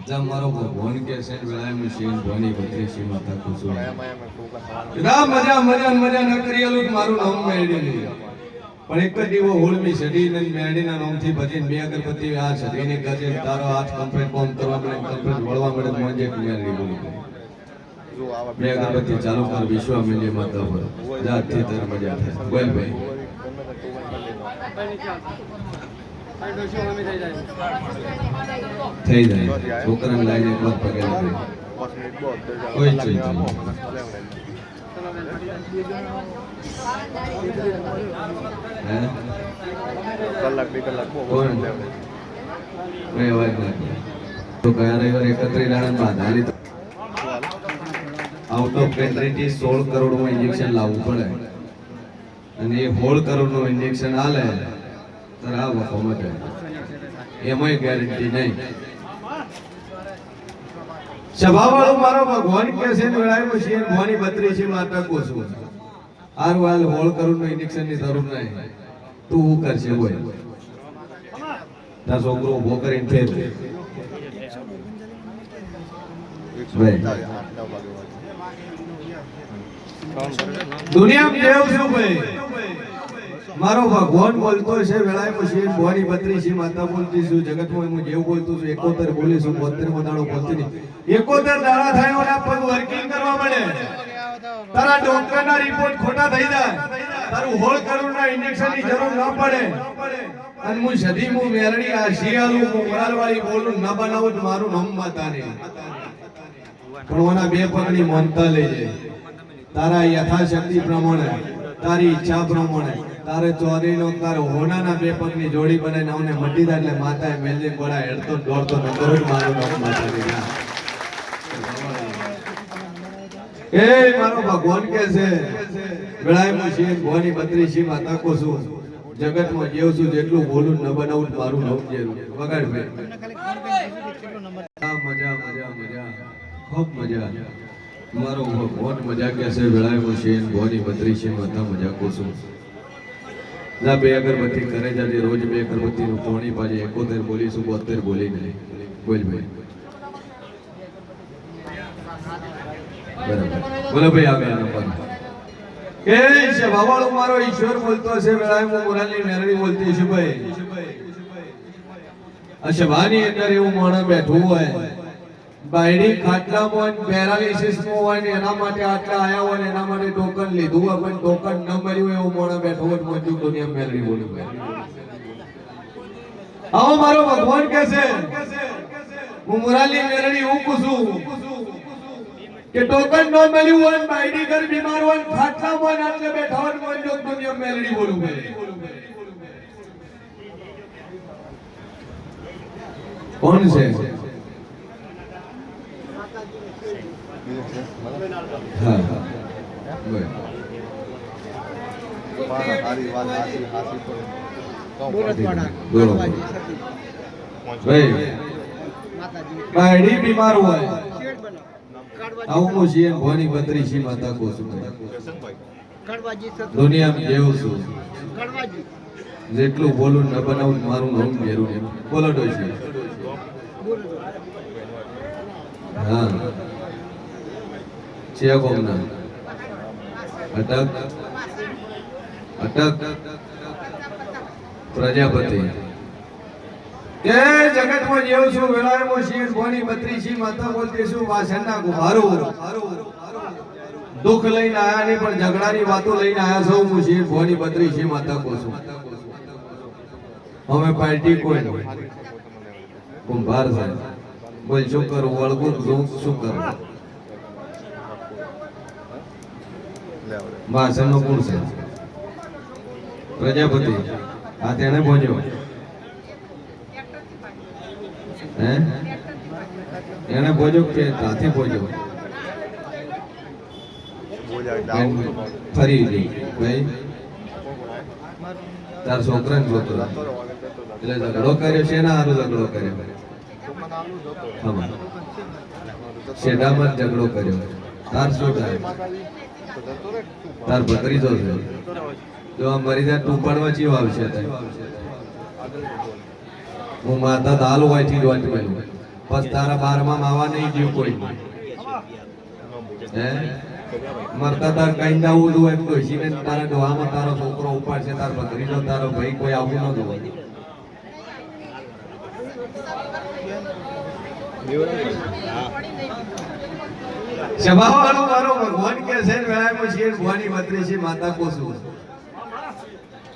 जब मारो भगवान के सेन वेलाय में शीन भोनी बत्री शी माता कुसुम राम मजा मजा मजा न करियलु मारू नाम मेडी पण एक દીવો હોળમી સડી ને મેડીના નામથી ભજીન બે અગરબત્તી આ સડીને ગજે તારો હાથ કમ્પ્લીટ કોમ કરવા પડે કમ્પ્લીટ વળવા પડે મોજે મેડી બોલી બે અગરબત્તી ચાલુ કર વિશ્વ મિલે માતા પર જાતથી તર મજા થાય બોલ ભાઈ થઈ જાય છોકરાને લાઈને એક વાર પગે લાગે કોઈ ચીજ કલાક બે કલાક કઈ અવાજ નથી તો કયા રવિવાર 31 દાડા બાંધાની આઉટ ઓફ કન્ટ્રીથી 16 કરોડનું ઇન્જેક્શન લાવવું પડે અને એ 16 કરોડનું ઇન્જેક્શન આલે તો આ વખો મટે એમાંય ગેરંટી નહીં સભાવાળો મારો ભગવાન કે છે વેળાય શેર ભવાની 32 માતા કોસું આર વાલ 16 કરોડનું ઇન્જેક્શન ની જરૂર નહીં તું હું કરશે હોય તાર છોકરો ઉભો કરીને ફેર દુનિયામાં દેવ છું ભાઈ મારો ભગવાન બોલતો છે વેળાય મશીન ભવાની 32 માતા બોલતી છું જગતમાં હું જેવું બોલતું છું 71 બોલી છું 72 માં દાડો બોલતી નહીં 71 દાડા થાય ઓલા પગ વર્કિંગ કરવા મળે તારા ડોક્ટરના રિપોર્ટ ખોટા થઈ જાય તારું 16 કરોડના ઇન્જેક્શન ની જરૂર ન પડે અને હું સદી હું મેરડી આ શિયાળું હું મોરાલવાળી બોલું ન બનાવું તો મારું નામ માતા નહીં પણ ઓના બે પગની માનતા લેજે તારા યથાશક્તિ પ્રમાણે તારી ઈચ્છા પ્રમાણે તારે ચોરીનો તારે હોનાના બે પગની જોડી બનાવીને આવને મટી દા એટલે માતાએ મેલજી બોલા હેડતો દોડતો ન કરો મારું નામ માતા નહીં એ મારો ભગવાન કે છે વેળાય મશીન ભવાની 32 માતા કો છું જગતમાં જેવું છું જેટલું બોલું ન બનાવું મારું નામ જેવું વગાડ ભાઈ મજા મજા મજા ખૂબ મજા મારો ભગવાન મજા કે છે વેળાય મશીન ભવાની 32 માતા મજા કો છું જા બે અગરબત્તી કરે જાજે રોજ બે અગરબત્તી નું પોણી પાજે 71 બોલીશું 72 બોલી નહીં બોલ ભાઈ બોલો ભાઈ આગળ નંબર એ છે બાવાળો મારો ઈશ્વર બોલતો છે વેળાએ હું મોરાલની મેરડી બોલતી છું ભાઈ અશવાની અંદર એવું માણસ બેઠું હોય બાયડી ખાટલામાં પેરાલિસિસ માં હોય ને એના માટે આટલા આયા હોય ને એના માટે ટોકન લીધું હોય પણ ટોકન ન મળ્યું એવું માણસ બેઠો હોય મોજું દુનિયા મેરડી બોલું ભાઈ આવો મારો ભગવાન કે છે હું મોરાલની મેરડી હું પૂછું કે ટોકન ન મળ્યું હોય બાયડી ઘર બીમાર હોય ખાટલામાં આટલે બેઠા હોય મોજું દુનિયા મેરડી બોલું ભાઈ કોણ છે હા બાયડી બીમાર હોય આવું છે ભવાની 32 માતા કો છું દુનિયામાં જેવું છું જેટલું બોલું ન બનાવું મારું નામ ઘેરું ને બોલો ડોશી હા છે કોમના અટક અટક પ્રજાપતિ કે જગતમાં જેવું છું વેળાએ શીર ભવાની 32 માતા બોલતી છું વાસણના ગુભારો દુઃખ લઈને આયા નહીં પણ ઝઘડાની વાતો લઈને આયા છો હું શીર ભવાની 32 માતા કો છું અમે પાર્ટી કોઈ કુંભાર છે બોલ શું કરું વળગું શું કરું વાસણનો કોણ છે પ્રજાપતિ આ તેને પહોંચ્યો હે એને પહોંચ્યો કે ત્યાંથી પહોંચ્યો ફરી ભાઈ તાર છોકરા ને છોકરો એટલે ઝઘડો કર્યો છે ને હારો ઝઘડો કર્યો શેડામાં ઝઘડો કર્યો તાર શું થાય તાર ભત્રીજો છે જો આ મરી જાય તું પડવા ચીવ આવશે હું માતા દાલ હોય થી દોટ મેલું બસ તારા 12માં આવવા નહીં ગયું કોઈ હે મરતા તાર કઈ દાવું દો એમ ડોશીને તારા ડોહામાં તારો છોકરો ઉપાડશે તાર ભત્રીજો તારો ભાઈ કોઈ આવું ન દો સભાવાળો મારો ભગવાન કે છે વેળામાં શેર ભવાની બત્રીસી માતા કોસુ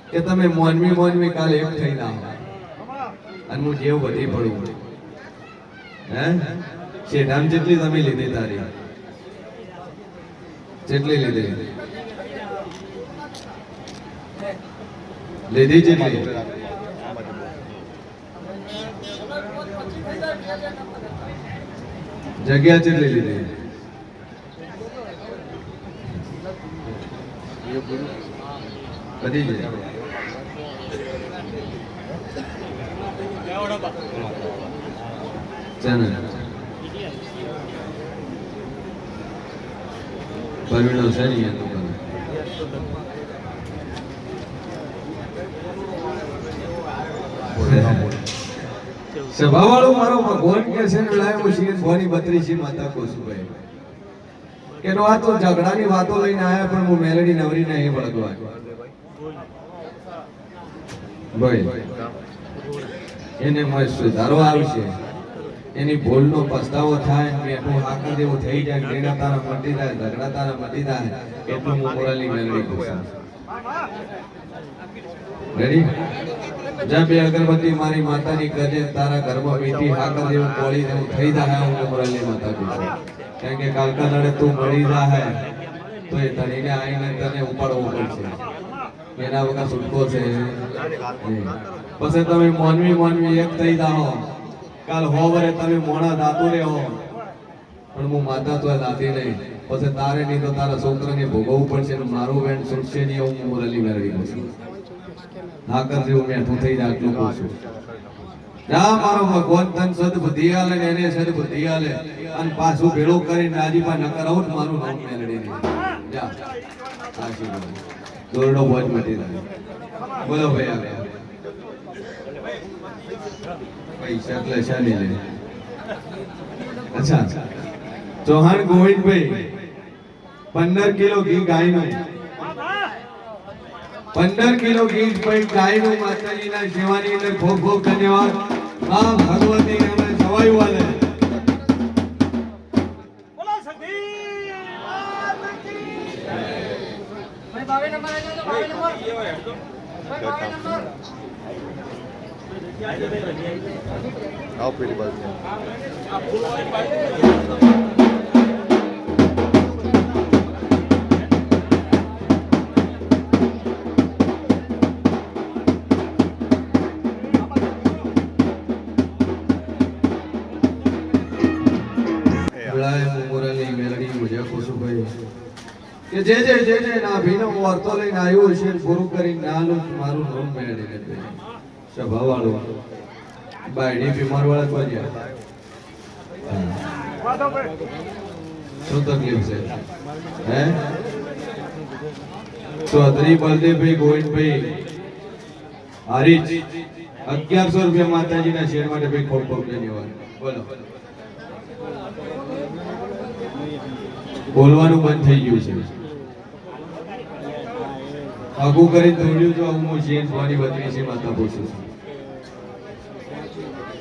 કે તમે મોનવી કાલે એક થઈ ના અને હું જેવ વધી પડું હે શેઠામ જેટલી તમે લીધી તારી જેટલી લીધી જેટલી જગ્યા જેટલી લીધી બધી જ ચાલો પરવીણો છે ને અહીંયા દુકાન સભાવાળો મારો ભગવાન કે છે ને લાય હું શિર ભવાની બત્રીસી માતા કોસુભાઈ કે નો આ તો ઝઘડાની વાતો લઈને આયા પણ હું મેલડી નવરી નહીં વળગવા ભાઈ એને મય સુધારો આવશે એની ભૂલનો પસ્તાવો થાય મેઠું હાકર જેવું થઈ જાય ગેડા તારા મટી જાય ઝઘડા તારા મટી જાય એટલું હું મોરાલી મેલડી કોસું રેડી જા બે અગરબત્તી મારી માતાની કરજે તારા ઘરમાં મીઠી હાકર જેવું કોળી જેવું થઈ જાય હું મોરાલી માતા કોસું કારણ કે કાલકા દાડે તું મળી જાય તો એ તણીને આવીને તને ઉપાડવો પડશે એના વગર છૂટકો છે પછી તમે મોનવી એક થઈ જાઓ કાલ હોવરે તમે મોણા દાતો રે હો પણ હું માતા તો દાતી નહીં પછી તારે નહીં તો તારા છોકરાને ભોગવવું પડશે ને મારું વેણ છૂટશે નહીં એવું હું મોરલી મેળવી દઉં છું હાકર જેવું મેઠું થઈ જાય આટલું કહું છું જા મારો ભગવાન તન સદબુદ્ધિ આલે ને એને સદબુદ્ધિ આલે અને પાછું ભેળું કરીને રાજીપા ન કરાવું મારું નામ મેલડી નહીં જા સાચી વાત દોરડો બોજ મટી જાય બોલો ભાઈ આવે પૈસા એટલે શાની લે અચ્છા ચૌહાણ ગોવિંદભાઈ 15 કિલો ઘી ગાયનું 15 કિલો ઘી ભાઈ ગાયનું માતાજીના સેવાની અંદર ખૂબ ખૂબ ધન્યવાદ આ ભગવતી અમે સવાયું વાલે બોલો સખી ભાઈ 22 નંબર આવી જાવ 22 નંબર આવો પેલી બાજુ કે જે ના ભીનો વાર્તો લઈને આવ્યો છે પૂરું કરી નાનું મારું નામ મેળવી લે સભાવાળો બાયડી બીમાર વાળા કોજ્યા શું તકલીફ છે હે ચૌધરી બલદેવભાઈ ગોવિંદભાઈ હરીજ 1100 રૂપિયા માતાજીના શેર માટે ભાઈ ખૂબ ખૂબ ધન્યવાદ બોલો બોલવાનું બંધ થઈ ગયું છે આગુ કરી દોડ્યું તો હું શેર ભવાની બત્રીસી માતા પૂછું છું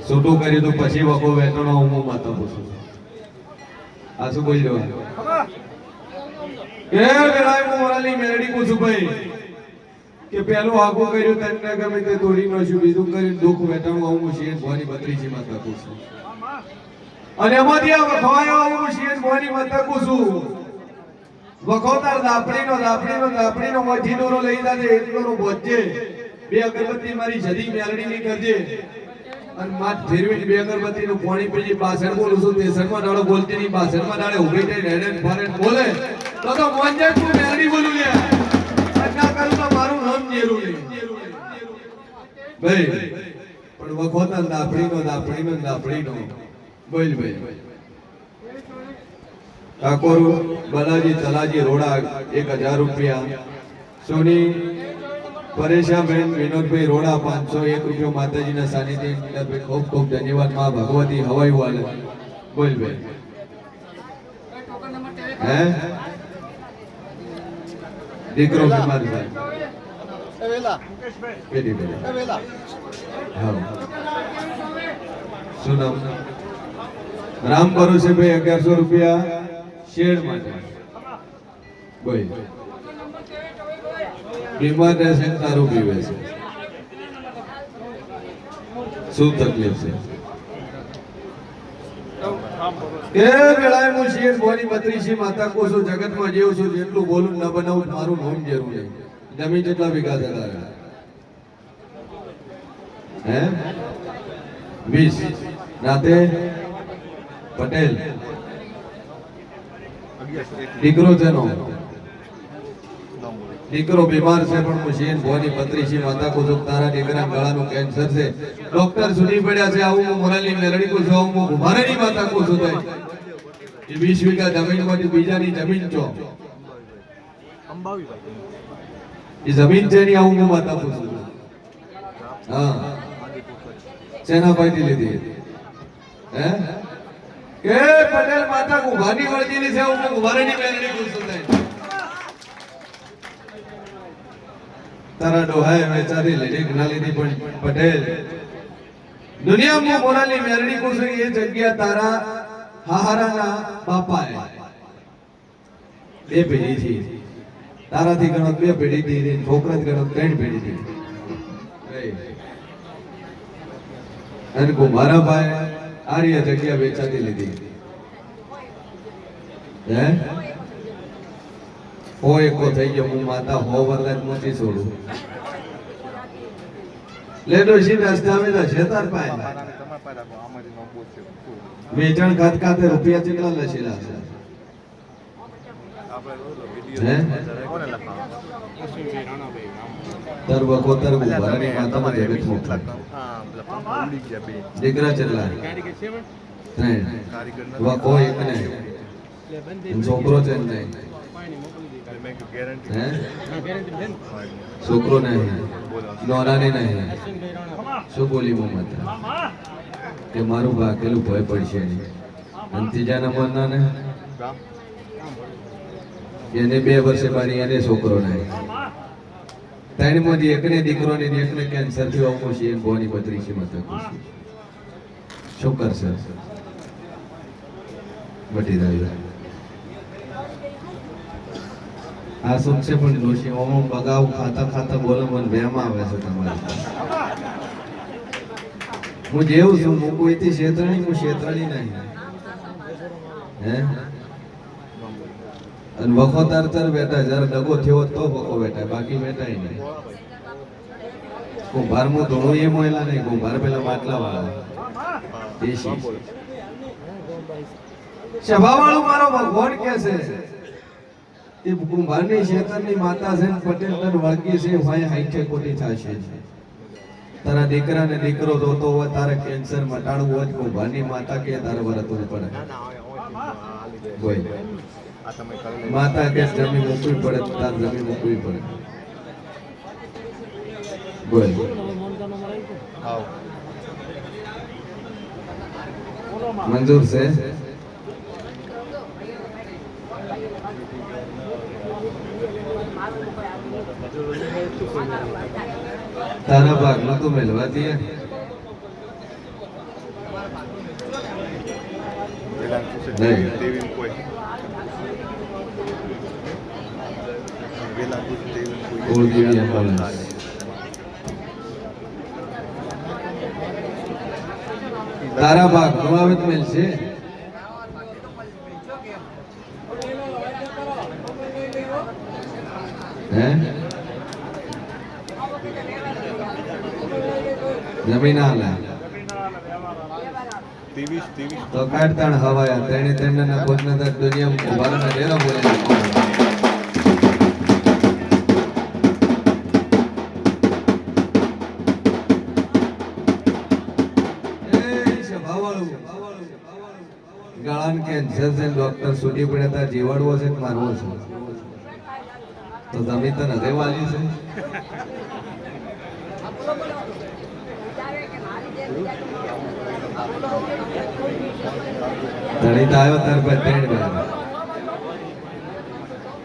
છૂટું કર્યું તો પછી વખો વેતણો હું માતા પૂછું છું આ શું બોલી રહ્યો કે વેળાએ હું ઓરાલી મેલડી પૂછું ભાઈ કે પેલું આગુ કર્યું તને ગમે તે તોડી નાખ્યું બીજું કરીને દુઃખ વેતણો હું શેર ભવાની બત્રીસી માતા પૂછું અને એમાંથી આ વખવાયો હું શેર ભવાની માતા પૂછું વખોતાર દાપડીનો મોઢી દોરો લઈ જાજે એટલો બોજે બે અગરબત્તી મારી જદી મેલડીની કરજે અને માથ ફેરવીને બે અગરબત્તીનું પાણી પીજી પાછળ બોલું છું તેસરમાં દાડો બોલતી નહીં પાછળમાં દાડે ઊભી થઈને હેડે ફરે બોલે તો મોંજે તું મેલડી બોલું લે ના કરું તો મારું નામ જેરું નહીં ભાઈ પણ વખોતાર દાપડીનો બોલ ભાઈ ઠાકોર બાલાજી તલાજી રોડા 1000 રૂપિયા સોની પરેશાબેન વિનોદભાઈ રોડા 501 રૂપિયા માતાજીના સાનિધ્ય અંદર ખૂબ ખૂબ ધન્યવાદ માં ભગવતી હવાઈ વાલે બોલ બેન ટોકન નંબર 23 હે દીકરો બીમાર છે પેઢી પેઢી હા શું નામ રામ ભરોસે ભાઈ 1100 રૂપિયા શેડ માટે બોલ બીમાર રહેશે ને તારું પીવે છે શું તકલીફ છે એ વેળાએ હું શેર ભોની 32 માતા કો છું જગતમાં જેવું છું જેટલું બોલું ન બનાવું મારું નામ જરૂર નહીં જમીન જેટલા વીઘા છે તારે હે 20 રાતે પટેલ દીકરો તેનો દીકરો બીમાર છે પણ હું શેર ભોની 32 માતા કો છું તારા દીકરા ગળાનું કેન્સર છે ડોક્ટર સુધી પડ્યા છે આવું હું મોરાલી મેલડી કો છું આવું હું કુમારની માતા કો છું એ 20 વીઘા જમીનમાંથી બીજાની જમીન છો એ જમીન છે ની આવું હું માતા કો છું હા સેના પાઈથી લીધી હે કે પટેલ માતા કુંભારની વળગેલી છે હું કુંભારની મેલડી કો છું તારા ડોહાએ વેચારી લીધી ના લીધી પણ પટેલ દુનિયામાં મોરાલી મેરડી કુસરી એ જગ્યા તારા હાહારાના બાપાએ બે પેઢી થી તારાથી ગણો 2 પેઢી થી છોકરાથી ગણો 3 પેઢી થી અને કુંભારા ભાઈ આર્ય જગ્યા વેચાતી લીધી હે હો એકો થઈ ગયો હું માતા હો વરદાન મોતી છોડું લેડો સી રસ્તા મે તો શેતાર પાય વેચાણ ખાત ખાતે રૂપિયા કેટલા લસેલા છે હે તર વખોતર ભરાની માતામાં જગત મોકલા દીકરા ચલ્લા નહીં વખો એક નહીં છોકરો છે નહીં છોકરો નહીં નોરાની નહીં શું બોલી મોહમ્મદ કે મારું ભાગેલું ભય પડશે નહીં અને ત્રીજા નંબરના ને એને 2 વર્ષે બારી એને છોકરો નહીં 3 માંથી એકને દીકરો ને એકને કેન્સર થી આવું છે ભોની 32 માતા ખુશી શું કરશે બટી રહ્યું આ સુનશે પણ દોષી ઓમ બગાવ ખાતા ખાતા બોલો મને વેમ આવે છે તમારે હું જેવું છું હું કોઈથી ક્ષેત્રણી હું ક્ષેત્રણી નહીં હે અને વખોતાર તર બેઠા જરા ડગો થયો તો વખો બેઠા બાકી બેઠા નહીં કુંભાર માં ધોળું એ મોયલા નહીં કુંભાર પેલા માટલા વાળા દેશી સભા વાળું મારો ભગવાન કે છે એ કુંભારની શેતરની માતા છે પટેલ તર વળગી છે ભાઈ હાઈઠે કોટી થશે તારા દીકરાને દીકરો જોતો હોય તારે કેન્સર મટાડવું હોય કુંભારની માતા કે તારે વરતવું પડે બોલ માતા કે જમીન મૂકવી પડે તાર જમીન મૂકવી પડે બોલ મંજૂર છે તારા ભાગમાં તો મેળવા દે તારા ભાગ આવે તો મળશે હે જમીન આલા તો કાઢતાણ હવાયા તેણે તેમને ના કોઈને તક દુનિયા ઉભારના ડેરો બોલે ગાળાન કેન્સર છે ડોક્ટર સુધી પડ્યા તા જીવાડવો છે કે મારવો છે તો તમે તને રેવાલી છે ધણી તો આવ્યો તાર પર ત્રણ વાર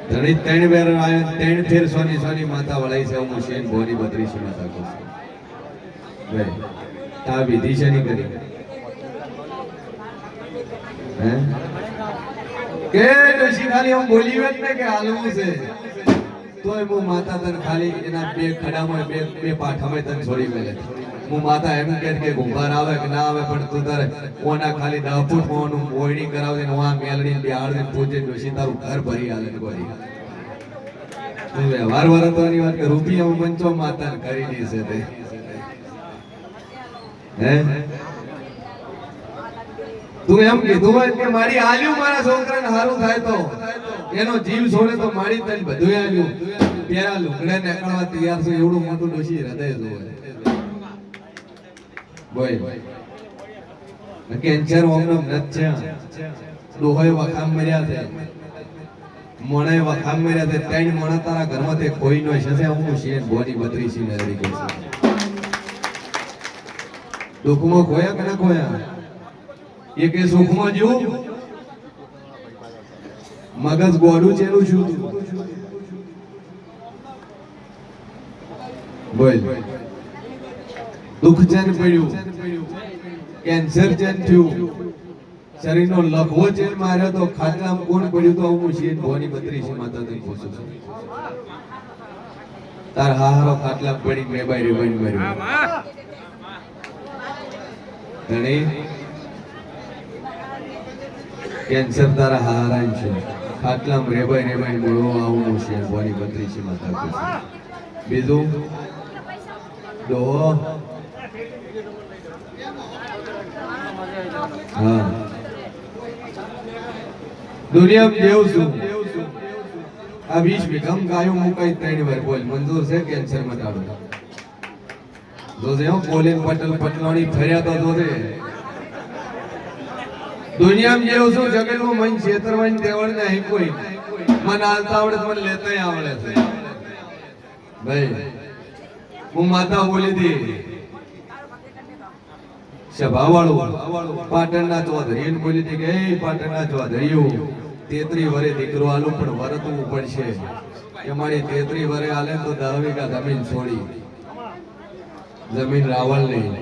ધણી ત્રણ વાર આવ્યો ત્રણ ફેર સોની સોની માતા વળાઈ છે હું શેન ભોની બત્રીસી માતા કહું છું ભાઈ તા વિધિ છે નહીં કરી હે કે ડોશી ખાલી હું બોલી વેત ને કે હાલવું છે તોય હું માતા તને ખાલી એના બે ખડામાં બે પાઠામાં તને છોડી મેલે હું માતા એમ કે ગુંભાર આવે કે ના આવે પણ તું તારે ઓના ખાલી 10 ફૂટ મોનું મોયણી કરાવે ને આ મેલડી બિહાડ ને પૂજે ડોશી તારું ઘર ભરી આલે ને ગોરી તું વ્યવહાર વરતવાની વાત કે રૂપિયા મંચો માતા કરી દી છે તે હે તું એમ કીધું હોય કે મારી આલ્યું મારા છોકરાને સારું થાય તો એનો જીવ છોડે તો મારી તને બધું આલ્યું પેરા લુગડે નીકળવા તૈયાર છે એવડું મોટું ડોશી હૃદય જોવે બોય કેન્સર ઓમનો નચ્યા ડોહોય વખામ મર્યા છે મોણે વખામ મર્યા છે ત્રણ મોણા તારા ઘરમાં તે કોઈ નો છે હું શેન બોની બત્રીસી મેળવી ગઈ છે દુઃખમાં ખોયા કે ના ખોયા એ કે સુખમાં જીવ મગજ ગોડું ચેલું છું બોલ દુઃખ ચેન પડ્યું કેન્સર ચેન થયું શરીરનો લખવો ચેન માર્યો તો ખાટલામાં કોણ પડ્યું તો હું શેન ભોની બત્રીસી માતા તને પૂછું છું તાર હારો ખાટલા પડી મેબાઈ રેબાઈ માર્યો ધણી કેન્સર તારા હારાય છે ખાટલામાં રેબાઈ રેબાઈ મળો આવું હું શેન ભોની બત્રીસી માતા કહું છું બીજું ડોહો હા દુનિયામાં દેવ છું આ 20 વીઘામ ગાયો મુકાઈ 3 વાર બોલ મંજૂર છે કેન્સર મટાડો જોજે હો કોલિન પટેલ પટલાણી ફર્યા તો જોજે દુનિયામાં જેવું છું જગતમાં મન છેતરવાની દેવળ નહીં કોઈ મન હાલતા આવડે મને લેતાય આવડે છે ભાઈ હું માતા બોલી હતી સભાવાળું પાટણના ચૌધરી બોલી હતી કે એ પાટણના ચૌધરીઓ 33 વરે દીકરો આલું પણ વરતવું પડશે કે મારી 33 વરે આલે તો 10 વીઘા જમીન છોડી જમીન રાવળ નહીં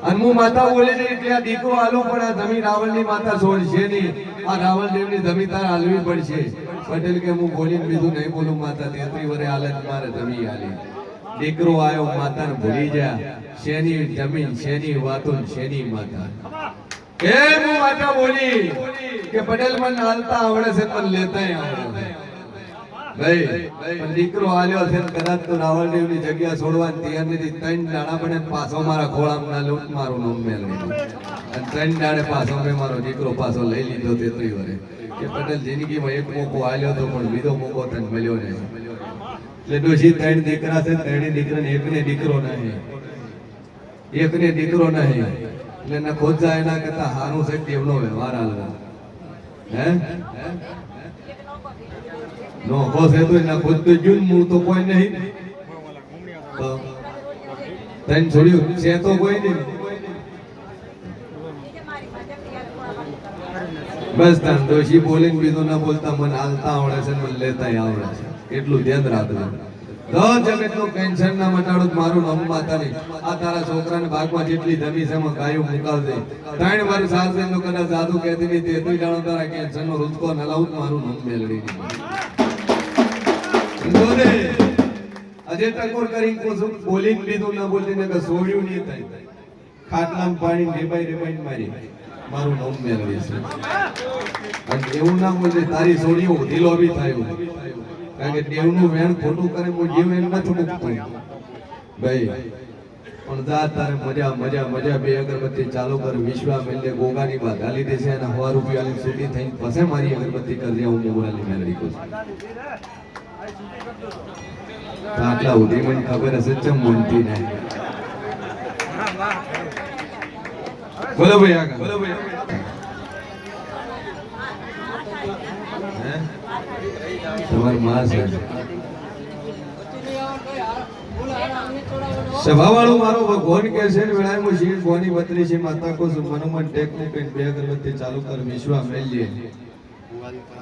અને હું માતા બોલી હતી કે આ દીકરો આલું પણ આ જમીન રાવળની માતા છોડશે નહીં આ રાવળ દેવની જમીન તાર હાલવી પડશે પટેલ કે હું બોલીને બીજું નહીં બોલું માતા 33 વરે આલે મારે જમીન આલી દીકરો આયો માતાને ભૂલી જા શેની જમીન શેની વાતો શેની માતા કે હું માતા બોલી કે પટેલ મને હાલતા આવડે છે મને લેતાય આવડે ભાઈ પણ દીકરો આલ્યો છે કદાચ તો રાવળદેવની જગ્યા છોડવાની તૈયાર નથી 3 દાડા બને પાછો મારા ખોળામાં ના લૂંટ મારું નામ મેલ લીધું અને 3 દાડે પાછો મેં મારો દીકરો પાછો લઈ લીધો 33 વરે કે પટેલ જિંદગીમાં એક મોકો આલ્યો તો પણ બીજો મોકો તને મળ્યો નહીં એટલે ડોશી 3 દીકરા છે 3 દીકરાને એકને દીકરો નહીં એટલે ન ખોજા એના કરતા હારું છે ટેવનો વ્યવહાર હાલવો હે નો ખોસે તો એના ખોજ તો જૂન હું તો કોઈ નહીં તો તને છોડ્યું છે તો કોઈ નહીં બસ તને ડોશી બોલીને બીજું ના બોલતા મને હાલતા આવડે છે મને લેતા આવડે છે એટલું ધ્યાન રાખજો જગતનો કેન્સર ના મટાડો મારું નામ માતા નહીં આ તારા છોકરાને ભાગમાં જેટલી જમી છે એમાં ગાયો મુકાવજે 3 વર્ષ આવશે તો કદાચ જાદુ કહેતી નહીં તેટલી જાણો તારા કેન્સર નો રૂચકો નલાવું મારું નામ મેળવી જોને અજે ટકોર કરી કોસું બોલીને લીધું ના બોલતી ને કે સોડ્યું નહીં થાય ખાટલામાં પાણી રેબાઈ મારી મારું નામ મેળવી છે અને એવું ના બોલજે તારી સોડીઓ ઢીલો બી થાય કારણ કે દેવનું વેણ ખોટું કરે હું જીવ એમ નથી મૂકતો ભાઈ પણ જા તારે મજા બે અગરબત્તી ચાલુ કર વિશ્વા મેલે ગોગાની વાત ગાલી દેશે અને 100 રૂપિયાની છૂટી થઈને પછી મારી અગરબત્તી કરજે હું મોરાલી મેલડી કહું છું આટલા ઉધી મને ખબર હશે ચમ મોનતી નહીં બોલો ભાઈ આગળ તમારી માં છે સભાવાળો મારો ભગવાન કે છે ને વેળાએ હું શીર ભવાની બત્રી છે માતા કો મનોમન ટેકનિક બે અગરબત્તી ચાલુ કર વિશ્વા મેલજે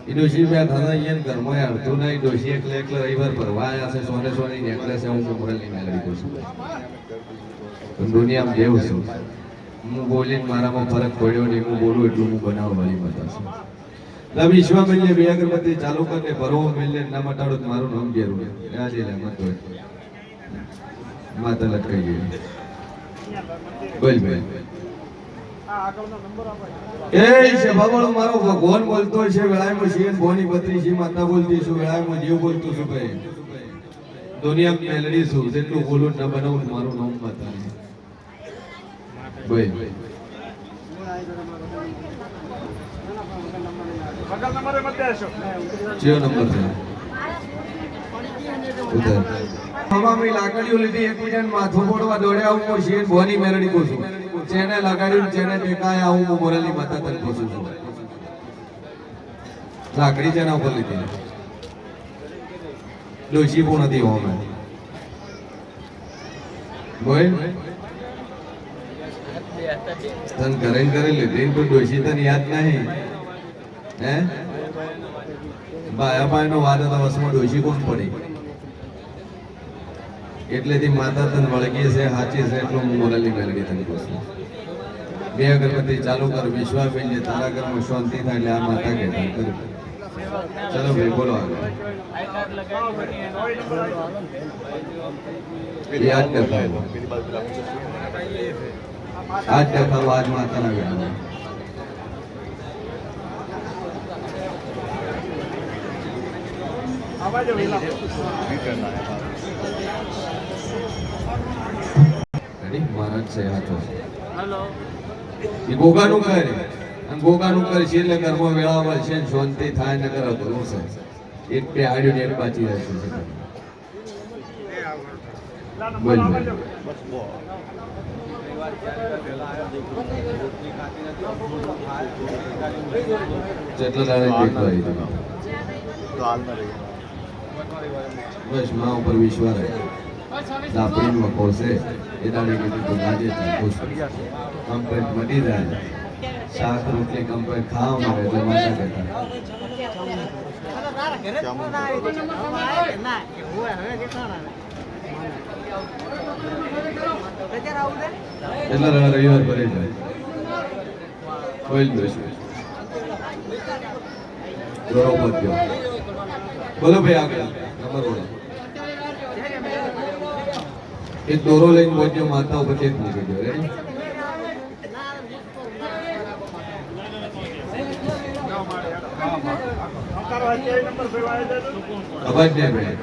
ઈ ડોશી બે થાના ઈયન ઘરમાં અડધું નહીં ડોશી એકલે રવિવાર ભરવા આયા છે સોને સોની નેકલેસ હું મોરલની મેલડી કહું છું પણ દુનિયામાં જેવું છું હું બોલીને મારામાં ફરક પડ્યો નહીં હું બોલું એટલું હું બનાવવાની માતા છું લા વિશ્વા મેલજે બે અગરબત્તી ચાલુ કરને ભરવો મેલજે ના મટાડો તો મારું નામ ઘેરું આજે લે મત હોય માતા લટકાઈ ગઈ બોલ બોલ એ સભાવાળો મારો ભગવાન બોલતો છે વેળામાં શિવન ભવાની બત્રી છે માતા બોલતી છું વેળામાં જીવ બોલતું છું ભાઈ દુનિયામાં મેલડી છું જેટલું બોલું ન બનાવું મારું નામ માતા બોલ કયો નંબર છે ઉધર હવામાં લાકડીઓ લીધી એકબીજાને માથું ફોડવા દોડ્યા હું શેર ભવાની મેલડી કહું છું જેને લગાડ્યું જેને ટેકાય આવું હું મોરલની માતા તને પૂછું છું લાકડી જેના ઉપર લીધી ડોશી પણ નથી હોમે બોલ તને ઘરે લીધી તો ડોશી તને યાદ નહીં હે બાયાબાઈ નો વાદ હતા વસમાં ડોશી કોણ પડી એટલેથી માતા તને વળગી છે સાચી છે એટલું હું મોરલની મેલડી તને પૂછું બે અગરબત્તી ચાલુ કર વિશ્વાસ મેળજે તારા ઘરમાં શાંતિ થાય એટલે આ માતા કહેતા કર ચલો ભાઈ બોલો આગળ યાદ કરતા આજ કરતા આજ માતાના વ્યાજ મહારાજ છે હાથો એ ગોગાનું કરે અને ગોગાનું કરે છે એટલે ઘરમાં વેળાવળ છે શાંતિ થાય ને કરે ભલું છે એક બે આડ્યું ને એક બાચી રહેશે બોલ જેટલા દાડે દેખવાય તો હાલમાં રહી બસ માં ઉપર વિશ્વાસ રહે લાપડી મકોર છે એ દાડે કીધું તો ગાજે ખુશ કમ્પ્લેટ મટી જાય શાક રોટલી કમ્પ્લેટ ખાવા મળે એટલે માતા કહેતા એટલા રવિવાર ભરી જાય કોઈ દોષ બરોબર થયો બોલો ભાઈ આગળ નંબર બોલો એક દોરો લઈને પહોંચ્યો માતા ઉપર એક મૂકી દો રેડી અવાજ નહીં ભાઈ